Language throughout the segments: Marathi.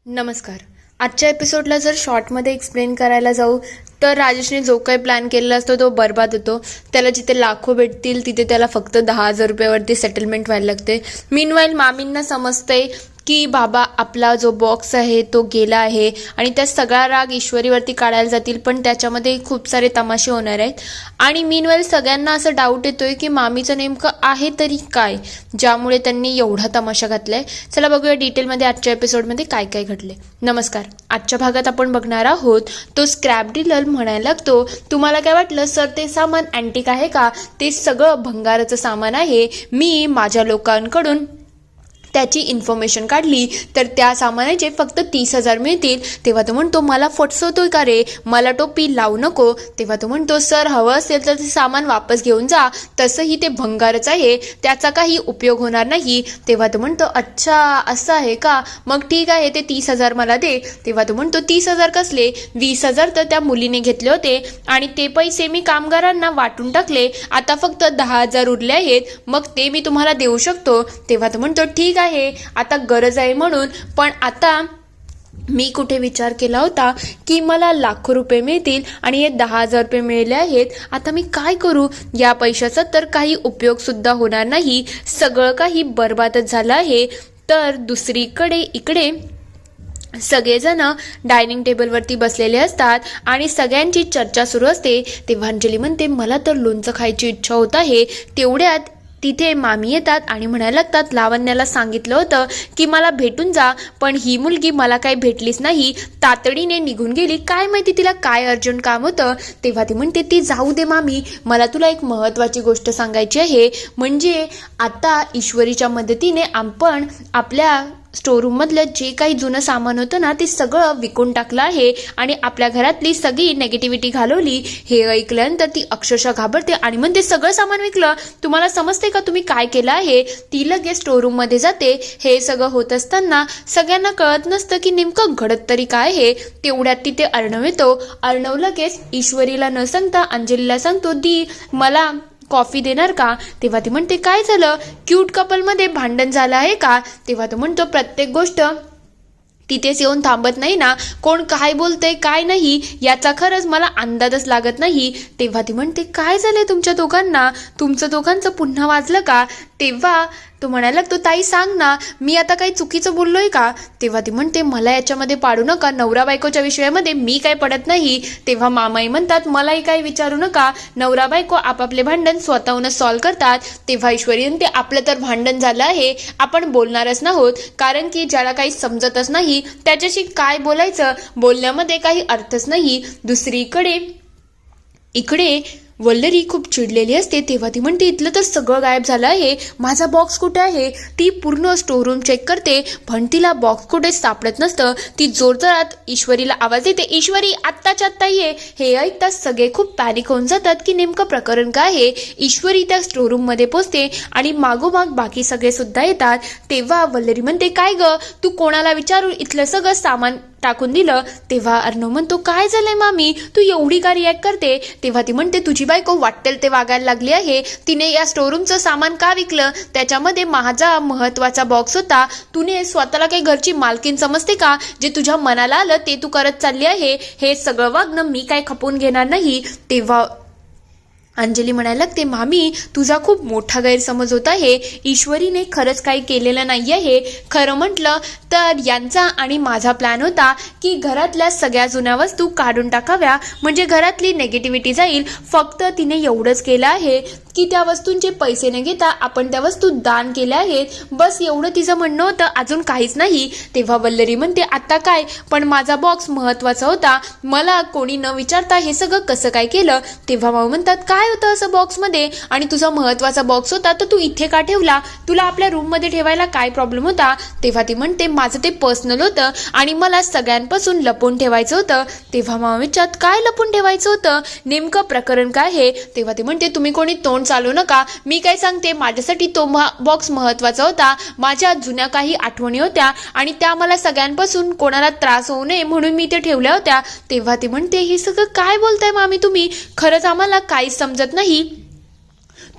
नमस्कार. आजच्या एपिसोडला जर शॉर्टमध्ये एक्सप्लेन करायला जाऊ तर राजेशने जो काही प्लॅन केलेला असतो तो बरबाद होतो. त्याला जिथे लाखो भेटतील तिथे त्याला फक्त 10,000 रुपयावरती सेटलमेंट व्हायला लागते. मीनवाईल मामींना समजतंय की बाबा आपला जो बॉक्स आहे तो गेला आहे आणि त्या सगळा राग ईश्वरीवरती काढायला जातील, पण त्याच्यामध्ये खूप सारे तमाशे होणार आहेत. आणि मीनवाईल सगळ्यांना असं डाऊट येतोय की मामीचं नेमकं आहे तरी काय, ज्यामुळे त्यांनी एवढा तमाशा घातलाय. चला बघूया डिटेलमध्ये आजच्या एपिसोडमध्ये काय काय घडले. नमस्कार. आजच्या भागात आपण बघणार आहोत तो स्क्रॅप डीलर म्हणायला लागतो, तुम्हाला काय वाटलं सर ते सामान अँटिक आहे का? ते सगळं भंगाराचं सामान आहे. मी माझ्या लोकांकडून त्याची इन्फॉर्मेशन काढली तर त्या सामानाचे फक्त 30,000 मिळतील. तेव्हा तो म्हणतो मला फटसवतोय का रे, मला टोपी लावू नको. तेव्हा तो म्हणतो सर हवं असेल तर ते सामान वापस घेऊन जा, तसंही ते भंगारच आहे, त्याचा काही उपयोग होणार नाही. तेव्हा तो म्हणतो अच्छा असं आहे का, मग ठीक आहे ते 30,000 मला दे. तेव्हा तो म्हणतो 30,000 कसले, 20,000 तर त्या मुलीने घेतले होते आणि ते पैसे मी कामगारांना वाटून टाकले, आता फक्त 10,000 उरले आहेत, मग ते मी तुम्हाला देऊ शकतो. तेव्हा तो म्हणतो ठीक आहे आता गरज आहे म्हणून, पण आता मी कुठे विचार केला होता की मला लाखो रुपये मिळतील आणि हे 10,000 रुपये मिळाले आहेत, आता मी काय करू? या पैशाचा तर काही उपयोग सुद्धा होणार नाही, सगळं काही बरबादच झालं आहे. तर दुसरीकडे इकडे सगळेजण डायनिंग टेबलवरती बसलेले असतात आणि सगळ्यांची चर्चा सुरू असते. तेव्हा अंजली म्हणते मला तर लोणचं खायची इच्छा होत आहे. तेवढ्यात तिथे मामी येतात आणि म्हणायला लागतात लावण्याला सांगितलं होतं की मला भेटून जा, पण ही मुलगी मला काही भेटलीच नाही, तातडीने निघून गेली, काय माहिती तिला काय अर्जंट काम होतं. तेव्हा ती म्हणते ती जाऊ दे मामी, मला तुला एक महत्त्वाची गोष्ट सांगायची आहे. म्हणजे आता ईश्वरीच्या मदतीने आपण आपल्या स्टोरूममधलं जे काही जुनं सामान होतं ना ते सगळं विकून टाकलं आहे आणि आपल्या घरातली सगळी नेगेटिव्हिटी घालवली. हे ऐकल्यानंतर ती अक्षरशः घाबरते आणि म्हणते सगळं सामान विकलं, तुम्हाला समजते का तुम्ही काय केलं आहे? ती लगेच स्टोरूममध्ये जाते. हे सगळं होत असताना सगळ्यांना कळत नसतं की नेमकं घडत तरी काय आहे. तेवढ्यात तिथे अर्णव येतो. अर्णव लगेच ईश्वरीला न सांगता अंजलीला सांगतो दी मला कॉफी देणार का? तेव्हा ती म्हणते काय झालं, क्यूट कपलमध्ये भांडण झालं आहे का? तेव्हा तो म्हणतो प्रत्येक गोष्ट तिथेच येऊन थांबत नाही ना, कोण काय बोलतंय काय नाही याचा खरंच मला अंदाजच लागत नाही. तेव्हा ती म्हणते काय झालंय तुमच्या दोघांना, तुमचं दोघांचं पुन्हा वाजलं का? तेव्हा तो म्हणायला लागतो ताई सांग ना, मी आता काही चुकीचं बोललोय का? तेव्हा ती म्हणते मला याच्यामध्ये पाडू नका, नवरा बायकोच्या विषयामध्ये मी काही पडत नाही. तेव्हा मामाई म्हणतात मलाही काही विचारू नका, नवरा बायको आपापले भांडण स्वतःहूनच सॉल्व्ह करतात. तेव्हा ईश्वरी म्हणते आपलं तर भांडण झालं आहे, आपण बोलणारच नाहोत, कारण की ज्याला काही समजतच नाही त्याच्याशी काय बोलायचं, बोलण्यामध्ये काही अर्थच नाही. दुसरीकडे इकडे वल्लरी खूप चिडलेली असते. तेव्हा ती म्हणते इथलं तर सगळं गायब झालं आहे, माझा बॉक्स कुठे आहे? ती पूर्ण स्टोरूम चेक करते पण तिला बॉक्स कुठे सापडत नसतं. ती जोरजोरात ईश्वरीला आवाज देते ईश्वरी आत्ताच्या आत्ता ये. हे ऐकताच सगळे खूप पॅनिक होऊन जातात की नेमकं प्रकरण काय आहे. ईश्वरी त्या स्टोरूममध्ये पोहोचते आणि मागोमाग बाकी सगळे सुद्धा येतात. तेव्हा वल्लरी म्हणते काय ग तू कोणाला विचारून इथलं सगळं सामान टाकून दिलं? तेव्हा अर्णव म्हणतो काय झालंय मामी, तू एवढी का रिॲक्ट करते? तेव्हा ती म्हणते तुझी बायको वाटेल ते वागायला लागली आहे, तिने या स्टोरूमचं सामान का विकलं, त्याच्यामध्ये माझा महत्वाचा बॉक्स होता, तुने स्वतःला काही घरची मालकीन समजते का? जे तुझ्या मनाला आलं ते तू करत चालली आहे, हे सगळं वागणं मी काय खपवून घेणार नाही. तेव्हा अंजली म्हणायला लागते मामी तुझा खूप मोठा गैरसमज होत आहे, ईश्वरीने खरंच काही केलेलं नाही आहे. खरं म्हटलं तर यांचा आणि माझा प्लॅन होता की घरातल्या सगळ्या जुन्या वस्तू काढून टाकाव्या, म्हणजे घरातली नेगेटिव्हिटी जाईल. फक्त तिने एवढंच केलं आहे की त्या वस्तूंचे पैसे न घेता आपण त्या वस्तू दान केल्या आहेत, बस एवढं तिचं म्हणणं होतं, अजून काहीच नाही. तेव्हा वल्लरी म्हणते आता काय, पण माझा बॉक्स महत्वाचा होता, मला कोणी न विचारता हे सगळं कसं काय केलं? तेव्हा माऊ म्हणतात काय होतं असं बॉक्समध्ये, आणि तुझा महत्वाचा बॉक्स होता तर तू इथे का ठेवला, तुला आपल्या रूममध्ये ठेवायला काय प्रॉब्लेम होता? तेव्हा ती म्हणते माझं ते पर्सनल होतं आणि मला सगळ्यांपासून लपवून ठेवायचं होतं. तेव्हा माऊ विचारतात काय लपवून ठेवायचं होतं, नेमकं प्रकरण काय आहे? तेव्हा ती म्हणते तुम्ही कोणी तोंड चालू नका, मी काय सांगते, माझ्यासाठी तो बॉक्स महत्वाचा होता, माझ्या जुन्या काही आठवणी होत्या आणि त्या मला सगळ्यांपासून कोणाला त्रास होऊ नये म्हणून मी ते ठेवल्या होत्या. तेव्हा ती म्हणते हे सगळं काय बोलताय मामी तुम्ही, खरंच आम्हाला काहीच समजत नाही,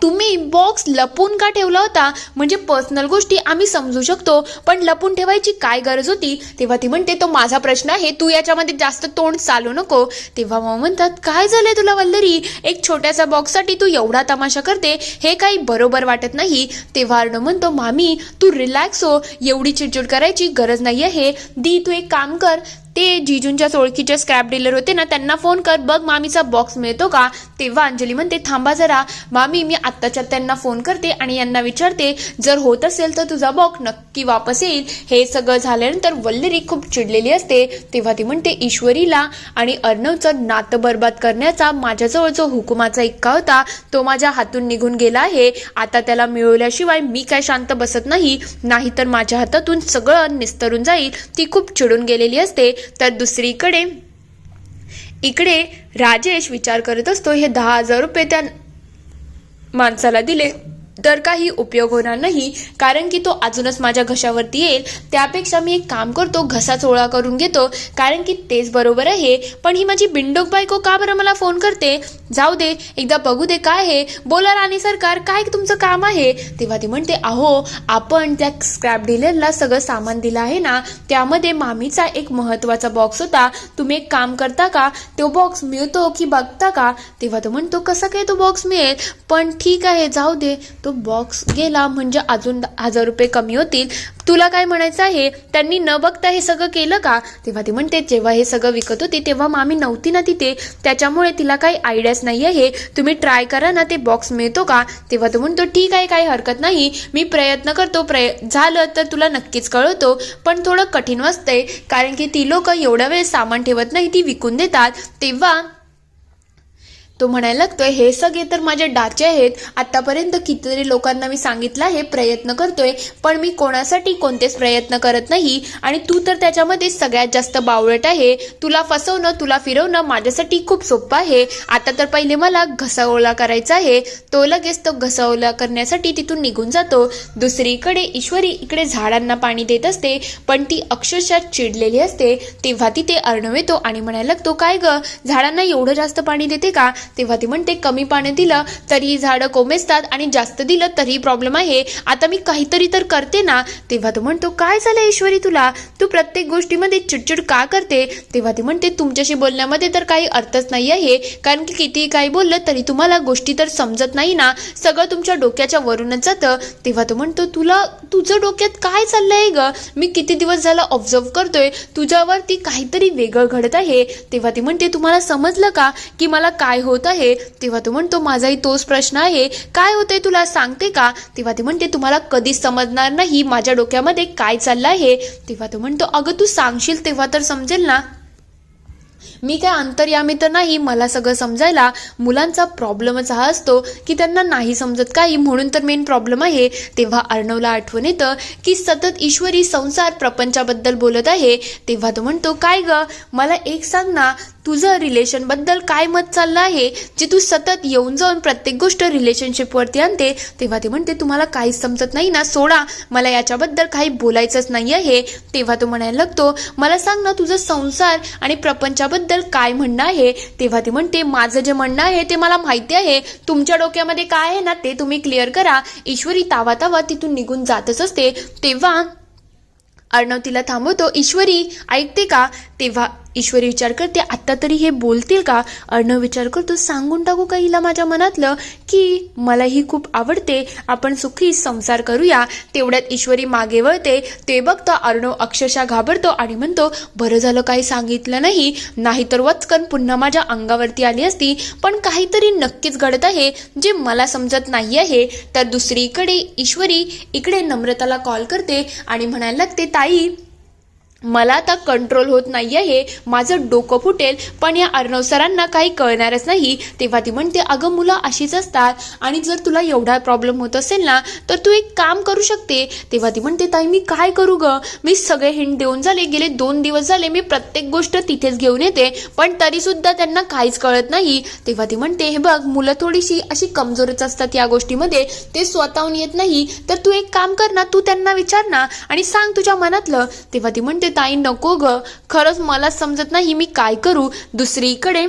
तुम्ही बॉक्स लपून का ठेवला होता? म्हणजे पर्सनल गोष्टी आम्ही समजू शकतो, पण लपून ठेवायची काय गरज होती? तेव्हा ती म्हणते तो माझा प्रश्न आहे, तू याच्यामध्ये जास्त तोंड चालू नको. तेव्हा मग म्हणतात काय झालंय तुला वल्लरी, एक छोट्याशा बॉक्ससाठी तू एवढा तमाशा करते, हे काही बरोबर वाटत नाही. तेव्हा अर्णव म्हणतो मामी तू रिलॅक्स हो, एवढी चिडचिड करायची गरज नाही आहे. दी तू एक काम कर, ते जीजूंच्या ओळखीचे स्क्रॅप डीलर होते ना त्यांना फोन कर, बघ मामीचा बॉक्स मिळतो का. तेव्हा अंजली म्हणते थांबा जरा मामी, मी आत्ताच्या त्यांना फोन करते आणि यांना विचारते, जर होत असेल तर तुझा बॉक्स नक्की वापस येईल. हे सगळं झाल्यानंतर वल्लरी खूप चिडलेली असते. तेव्हा ती म्हणते ईश्वरीला आणि अर्णवचं नातं बर्बाद करण्याचा माझ्याजवळ जो हुकुमाचा इक्का होता तो माझ्या हातून निघून गेला आहे. आता त्याला मिळवल्याशिवाय मी काय शांत बसत नाही, नाहीतर माझ्या हातातून सगळं निस्तरून जाईल. ती खूप चिडून गेलेली असते. तर दुसरीकडे इकडे राजेश विचार करत असतो, हे 10,000 रुपये त्या माणसाला दिले तर काही उपयोग होणार नाही, कारण की तो अजूनच माझ्या घशावरती येईल. त्यापेक्षा मी एक काम करतो, घसा चोळा करून घेतो, कारण की तेच बरोबर आहे. पण ही माझी बिंडोक बायको का बरं मला फोन करते? जाऊ दे, एकदा बघू दे काय आहे. बोला राणी सरकार, काय तुमचं काम आहे? तेव्हा ती म्हणते अहो, आपण त्या स्क्रॅप डीलरला सगळं सामान दिलं आहे ना, त्यामध्ये मामीचा एक महत्त्वाचा बॉक्स होता. तुम्ही एक काम करता का, तो बॉक्स मिळतो की बघता का? तेव्हा तो म्हणतो कसा काय तो बॉक्स मिळेल, पण ठीक आहे जाऊ दे. तो बॉक्स गेला म्हणजे अजून 10,000 रुपये कमी होतील. तुला काय म्हणायचं आहे, त्यांनी न बघता हे सगळं केलं का? तेव्हा ती म्हणते जेव्हा हे सगळं विकत होती तेव्हा मामी नव्हती ना तिथे, त्याच्यामुळे तिला काही आयडियाच नाही आहे. तुम्ही ट्राय करा ना, ते बॉक्स मिळतो का? तेव्हा तो म्हणतो ठीक आहे, काही हरकत नाही, मी प्रयत्न करतो, झालं तर तुला नक्कीच कळवतो. पण थोडं कठीण वाटतंय, कारण की ती लोक एवढा वेळ सामान ठेवत नाही, ती विकून देतात. तेव्हा तो म्हणायला लागतोय हे सगळे तर माझे डाचे आहेत. आतापर्यंत कितीतरी लोकांना मी सांगितलं आहे, प्रयत्न करतोय, पण मी कोणासाठी कोणतेच प्रयत्न करत नाही. आणि तू तर त्याच्यामध्ये सगळ्यात जास्त बावळट आहे. तुला फसवणं, तुला फिरवणं माझ्यासाठी खूप सोपं आहे. आता तर पहिले मला घसाओला करायचा आहे. तो लगेच तो घसाओला करण्यासाठी तिथून निघून जातो. दुसरीकडे ईश्वरी इकडे झाडांना पाणी देत असते, पण ती अक्षरशः चिडलेली असते. तेव्हा तिथे अर्णव येतो आणि म्हणायला लागतो काय ग, झाडांना एवढं जास्त पाणी देते का? तेव्हा ती म्हणते कमी पाणी दिलं तरी झाडं कोमेजतात आणि जास्त दिलं तरी प्रॉब्लेम आहे. आता मी काहीतरी तर करते ना. तेव्हा तो म्हणतो काय झालं ईश्वरी तुला, तू प्रत्येक गोष्टीमध्ये चिडचिड का करते? तेव्हा ती म्हणते तुमच्याशी बोलण्यामध्ये तर काही अर्थच नाही आहे, कारण की कितीही काही बोललं तरी तुम्हाला गोष्टी तर समजत नाही ना, सगळं तुमच्या डोक्याच्या वरूनच जातं. तेव्हा तो म्हणतो तुझं डोक्यात काय चाललंय ग, मी किती दिवस झाला ऑब्झर्व करतोय, तुझ्यावरती काहीतरी वेगळं घडत आहे. तेव्हा ती म्हणते तुम्हाला समजलं का की मला काय होत आहे? तेव्हा तो म्हणतो माझाही तोच प्रश्न आहे, काय होतंय तुला सांगते का? तेव्हा ती म्हणते तुम्हाला कधीच समजणार नाही माझ्या डोक्यामध्ये काय चाललं आहे. तेव्हा तो म्हणतो अगं तू सांगशील तेव्हा तर समजेल ना, मी काय अंतर्यामी तर नाही, मला सगळं समजायला. मुलांचा प्रॉब्लेमच हा असतो की त्यांना नाही समजत काही, म्हणून तर मेन प्रॉब्लेम आहे. तेव्हा अर्णवला आठवण येतं की सतत ईश्वरी संसार प्रपंचाबद्दल बोलत आहे. तेव्हा तो म्हणतो काय ग, मला एक सांग ना, तुझं रिलेशनबद्दल काय मत चाललं आहे, जे तू सतत येऊन जाऊन प्रत्येक गोष्ट रिलेशनशिपवरती आणते? तेव्हा ते म्हणते तुम्हाला काहीच समजत नाही ना, सोडा, मला याच्याबद्दल काही बोलायचंच नाही आहे. तेव्हा तो म्हणायला लागतो मला सांग ना, तुझं संसार आणि प्रपंचाबद्दल काय म्हणणं आहे? तेव्हा ती म्हणते माझं जे म्हणणं आहे ते मला माहिती आहे, तुमच्या डोक्यामध्ये काय आहे ना ते तुम्ही क्लिअर करा. ईश्वरी तावा तावा तिथून निघून जातच असते. तेव्हा अर्णव तिला थांबवतो, ईश्वरी ऐकते का? तेव्हा ईश्वरी विचार करते आत्ता तरी हे बोलतील का? अर्णव विचार करतो सांगून टाकू का हिला माझ्या मनातलं की मला ही खूप आवडते, आपण सुखी संसार करूया. तेवढ्यात ईश्वरी मागे वळते. ते बघता अर्णव अक्षरशः घाबरतो आणि म्हणतो बरं झालं काही सांगितलं नाही, नाहीतर वचकन पुन्हा माझ्या अंगावरती आली असती. पण काहीतरी नक्कीच घडत आहे जे मला समजत नाही आहे. तर दुसरीकडे ईश्वरी इकडे नम्रताला कॉल करते आणि म्हणायला लागते ताई मला आता कंट्रोल होत नाही आहे, माझं डोकं फुटेल, पण या अर्णव सरांना काही कळणारच नाही. तेव्हा ती म्हणते अगं मुलं अशीच असतात, आणि जर तुला एवढा प्रॉब्लेम होत असेल ना तर तू एक काम करू शकते. तेव्हा ती म्हणते ताई मी काय करू ग, मी सगळे हिंट देऊन झाले, गेले 2 दिवस झाले मी प्रत्येक गोष्ट तिथेच घेऊन येते, पण तरी सुद्धा त्यांना काहीच कळत नाही. तेव्हा ती म्हणते हे बघ मुलं थोडीशी अशी कमजोरच असतात या गोष्टीमध्ये, ते स्वतःहून येत नाही, तर तू एक काम कर ना, तू त्यांना विचार ना आणि सांग तुझ्या मनातलं. तेव्हा ती म्हणते ताई नको ग, खरंच मला समजत नाही मी काय करू. दुसरीकडे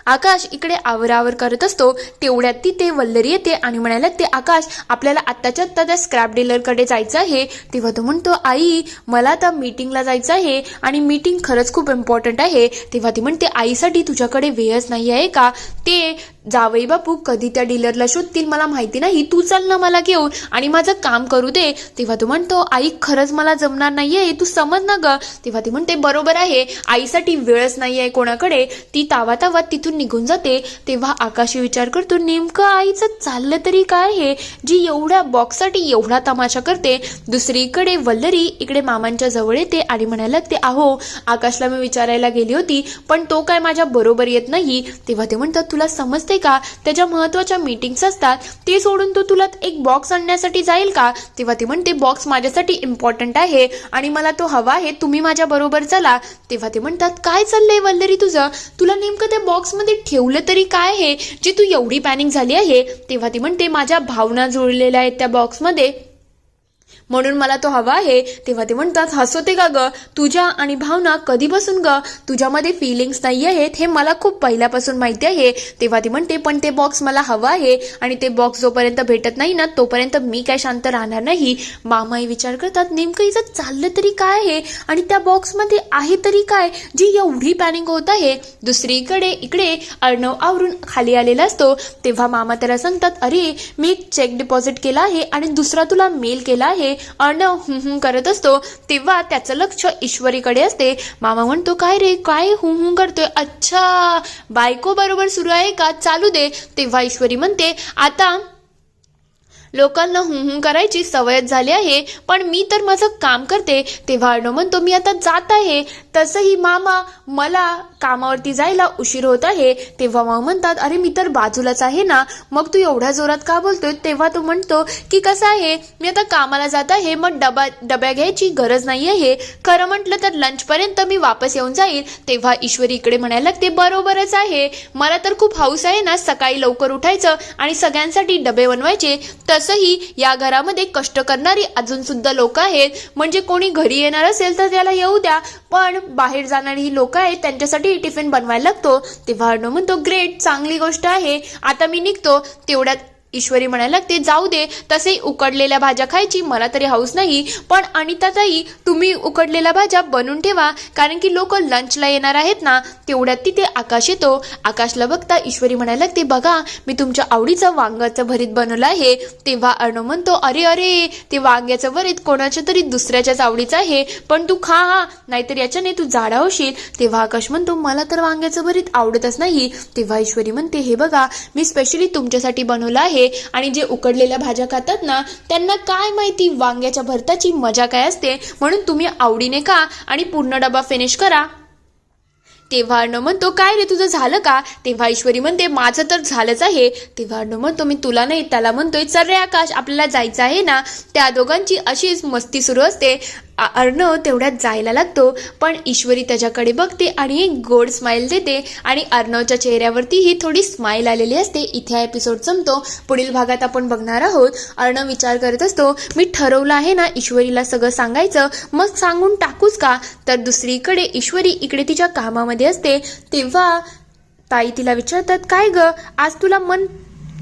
आकाश इकडे आवरावर करत असतो तेवढ्यात तिथे वल्लरी येते आणि म्हणायला ते आकाश आपल्याला आत्ताच्या आत्ता त्या स्क्रॅप डीलरकडे जायचं आहे. तेव्हा तो म्हणतो आई मला आता मीटिंगला जायचं आहे आणि मीटिंग खरंच खूप इम्पॉर्टंट आहे. तेव्हा ती म्हणते आईसाठी तुझ्याकडे वेळच नाही आहे का? ते जावई बापू कधी त्या डीलरला शोधतील मला माहिती नाही, तू चल ना मला घेऊन आणि माझं काम करू दे. तेव्हा तू म्हणतो आई खरंच मला जमणार नाहीये, तू समज ना ग. तेव्हा ती म्हणते बरोबर आहे, आईसाठी वेळच नाही आहे कोणाकडे. ती तावातावात तिथून निघून जाते. तेव्हा आकाशी विचार करतो नेमकं आईचं चाललं तरी काय आहे जी एवढ्या बॉक्ससाठी एवढा तमाशा करते. दुसरीकडे वल्लरी इकडे मामांच्या जवळ येते आणि म्हणायला लागते अहो आकाशला मी विचारायला गेली होती पण तो काय माझ्या बरोबर येत नाही. तेव्हा ते म्हणतात तुला समजते का त्याच्या महत्वाच्या मीटिंग्स असतात ते सोडून तो तुला एक बॉक्स आणण्यासाठी जाईल का? तेव्हा ती म्हणते बॉक्स माझ्यासाठी इम्पॉर्टंट आहे आणि मला तो हवा आहे, तुम्ही माझ्या बरोबर चला. तेव्हा ते म्हणतात काय चाललंय वल्लरी तुझं, तुला नेमकं त्या बॉक्समध्ये ठेवलं तरी काय आहे जी तू एवढी पॅनिक झाली आहे? तेव्हा ती म्हणते माझ्या भावना जुळलेल्या आहेत त्या बॉक्समध्ये म्हणून मला तो हवा आहे. तेव्हा ते म्हणतात हसवते का ग, तुझ्या आणि भावना कधीपासून ग, तुझ्यामध्ये फिलिंग्स नाही आहेत हे मला खूप पहिल्यापासून माहिती आहे. तेव्हा ती म्हणते पण ते बॉक्स मला हवा आहे आणि ते बॉक्स जोपर्यंत भेटत नाही ना तोपर्यंत मी काय शांत राहणार नाही. मामाही विचार करतात नेमकं हिचं चाललं तरी काय आहे आणि त्या बॉक्समध्ये आहे तरी काय जी एवढी पॅनिक होत आहे. दुसरीकडे इकडे अर्णव आवरून खाली आलेला असतो. तेव्हा मामा त्याला सांगतात अरे मी एक चेक डिपॉझिट केला आहे आणि दुसरा तुला मेल केला आहे. अर्णव करत असतो तेव्हा त्याचं लक्ष ईश्वरीकडे असते. मामा म्हणतो काय रे काय करतोय, अच्छा बायको बरोबर सुरू आहे का, चालू दे. तेव्हा ईश्वरी म्हणते आता लोकांना करायची सवयच झाली आहे पण मी तर माझं काम करते. तेव्हा अर्णव म्हणतो मी आता जात आहे. तसंही मामा मला कामावरती जायला उशीर होत आहे. तेव्हा मामा म्हणतात अरे मी तर बाजूलाच आहे ना, मग तू एवढ्या जोरात का बोलतोय? तेव्हा तो म्हणतो की कसं आहे मी आता कामाला जात आहे मग डब्या घ्यायची गरज नाही आहे, खरं म्हटलं तर लंचपर्यंत मी वापस येऊन जाईल. तेव्हा ईश्वरी इकडे म्हणायला लागते बरोबरच आहे, मला तर खूप हौस आहे ना सकाळी लवकर उठायचं आणि सगळ्यांसाठी डबे बनवायचे. तसंही या घरामध्ये कष्ट करणारी अजून सुद्धा लोक आहेत, म्हणजे कोणी घरी येणार असेल तर त्याला येऊ द्या पण बाहेर जाणारी ही लोक आहेत त्यांच्यासाठी टिफिन बनवायला लागतो. तेव्हा अर्णव म्हणतो ग्रेट चांगली गोष्ट आहे, आता मी निघतो. तेवढ्यात ईश्वरी म्हणायला लागते जाऊ दे, तसे उकडलेल्या भाज्या खायची मला तरी हौस नाही पण अनिताताई तुम्ही उकडलेल्या भाज्या बनवून ठेवा कारण की लोक लंचला येणार आहेत ना. तेवढ्यात तिथे आकाश येतो. आकाशला बघता ईश्वरी म्हणायला लागते बघा मी तुमच्या आवडीचं वांग्याचं भरीत बनवलं आहे. तेव्हा अर्णव म्हणतो अरे अरे ते वांग्याचं भरीत कोणाच्या तरी दुसऱ्याच्याच आवडीचं आहे पण तू खा हा, नाहीतर याच्याने तू जाडा होशील. तेव्हा आकाश म्हणतो मला तर वांग्याचं भरीत आवडतच नाही. तेव्हा ईश्वरी म्हणते हे बघा मी स्पेशली तुमच्यासाठी बनवलं आहे आणि जे उकडलेल्या भाज्या खातात ना त्यांना काय माहिती वांग्याच्या भरताची मजा काय असते, म्हणून तुम्ही आवडीने खा आणि पूर्ण डबा फिनिश करा. तेव्हा अर्णव म्हणतो काय रे तुझं झालं का? तेव्हा ईश्वरी म्हणते माझं तर झालंच आहे. तेव्हा अर्णव म्हणतो मी तुला नाही त्याला म्हणतोय चल रे आकाश आपल्याला जायचं आहे ना. त्या दोघांची अशीच मस्ती सुरू असते. अर्णव तेवढ्यात जायला लागतो पण ईश्वरी त्याच्याकडे बघते आणि एक गोड स्माइल देते आणि अर्णवच्या चेहऱ्यावरती ही थोडी स्माइल आलेली असते. इथे एपिसोड संपतो. पुढील भागात आपण बघणार आहोत अर्णव विचार करत असतो मी ठरवलं आहे ना ईश्वरीला सगळं सांगायचं, मग सांगून टाकूच का. तर दुसरीकडे ईश्वरी इकडे तिच्या कामामध्ये असते. तेव्हा ताई तिला विचारतात काय ग आज तुला मन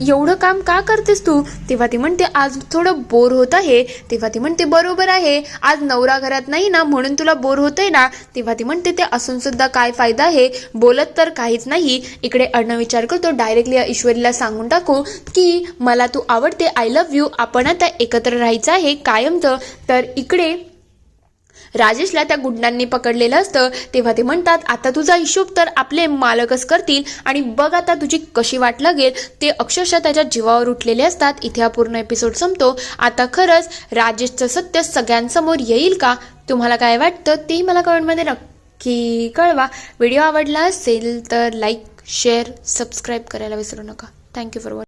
एवढं काम का करतेस तू? तेव्हा ती म्हणते आज थोडं बोर होत आहे. तेव्हा ती म्हणते बरोबर आहे आज नवरा घरात नाही ना म्हणून तुला बोर होतंय ना. तेव्हा ती म्हणते ते असून सुद्धा काय फायदा आहे, बोलत तर काहीच नाही. इकडे अर्णव विचार करतो डायरेक्टली ईश्वरीला सांगून टाकू की मला तू आवडते, आय लव्ह यू, आपण आता एकत्र राहायचं आहे कायमचं. तर इकडे राजेशला त्या गुंडांनी पकडलेलं असतं. तेव्हा ते म्हणतात आता तुझा हिशोब तर आपले मालकच करतील आणि बघ आता तुझी कशी वाट लागेल. ते अक्षरशः त्याच्या जीवावर उठलेले असतात. इथे हा पूर्ण एपिसोड संपतो. आता खरंच राजेशचं सत्य सगळ्यांसमोर येईल का? तुम्हाला काय वाटतं ते मला कमेंटमध्ये नक्की कळवा. व्हिडिओ आवडला असेल तर लाईक शेअर सबस्क्राईब करायला विसरू नका. Thank you for watching.